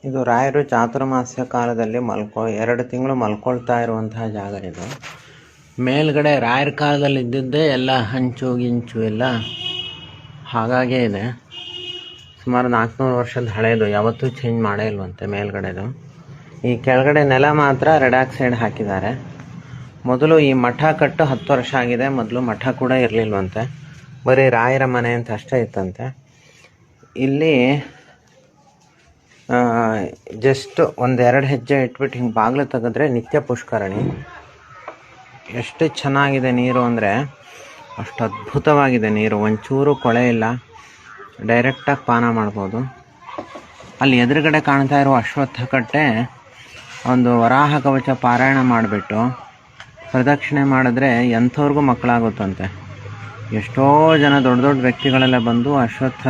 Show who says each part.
Speaker 1: ಇದು ರಾಯರು ಚಾತುರ್ಮಾಸ್ಯ ಕಾಲದಲ್ಲಿ 2 ತಿಂಗಳು ಮಲ್ಕೊಳ್ತಾ ಇರುವಂತಹ ಜಾಗ ಇದು. ಮೇಲ್ಗಡೆ ರಾಯರ ಕಾಲದಲ್ಲಿ ಇದ್ದಿದ್ದೇ ಎಲ್ಲ ಹಂಚು ಗಿಂಚು ಎಲ್ಲ ಹಾಗಾಗೇ ಇದೆ. ಸುಮಾರು 400 ವರ್ಷದ ಹಳೇದು, ಯಾವತ್ತೂ ಚೇಂಜ್ ಮಾಡೇ ಇಲ್ವಂತೆ ಮೇಲ್ಗಡೆದು. ಈ ಕೆಳಗಡೆ ನೆಲ ಮಾತ್ರ ರೆಡ್ ಆಕ್ಸೈಡ್ ಹಾಕಿದ್ದಾರೆ. ಮೊದಲು ಈ ಮಠ ಕಟ್ಟು 10 ವರ್ಷ ಆಗಿದೆ. ಮೊದಲು ಮಠ ಕೂಡ ಇರಲಿಲ್ವಂತೆ, ಬರೀ ರಾಯರ ಮನೆ ಅಂತ ಅಷ್ಟೇ ಇತ್ತಂತೆ. ಇಲ್ಲಿ ಜಸ್ಟ್ 1-2 ಹೆಜ್ಜೆ ಇಟ್ಬಿಟ್ಟು ಹಿಂಗೆ ಬಾಗಿಲು ತೆಗೆದ್ರೆ ನಿತ್ಯ ಪುಷ್ಕರಣಿ. ಎಷ್ಟು ಚೆನ್ನಾಗಿದೆ ನೀರು ಅಂದರೆ ಅಷ್ಟು ಅದ್ಭುತವಾಗಿದೆ ನೀರು. ಒಂಚೂರು ಕೊಳೆ ಇಲ್ಲ, ಡೈರೆಕ್ಟಾಗಿ ಪಾನ ಮಾಡ್ಬೋದು. ಅಲ್ಲಿ ಎದುರುಗಡೆ ಕಾಣ್ತಾ ಇರೋ ಅಶ್ವತ್ಥ ಕಟ್ಟೆ ಒಂದು ವರಾಹ ಕವಚ ಪಾರಾಯಣ ಮಾಡಿಬಿಟ್ಟು ಪ್ರದಕ್ಷಿಣೆ ಮಾಡಿದ್ರೆ ಎಂಥವ್ರಿಗೂ ಮಕ್ಕಳಾಗುತ್ತಂತೆ. ಎಷ್ಟೋ ಜನ ದೊಡ್ಡ ದೊಡ್ಡ ವ್ಯಕ್ತಿಗಳೆಲ್ಲ ಬಂದು ಅಶ್ವತ್ಥ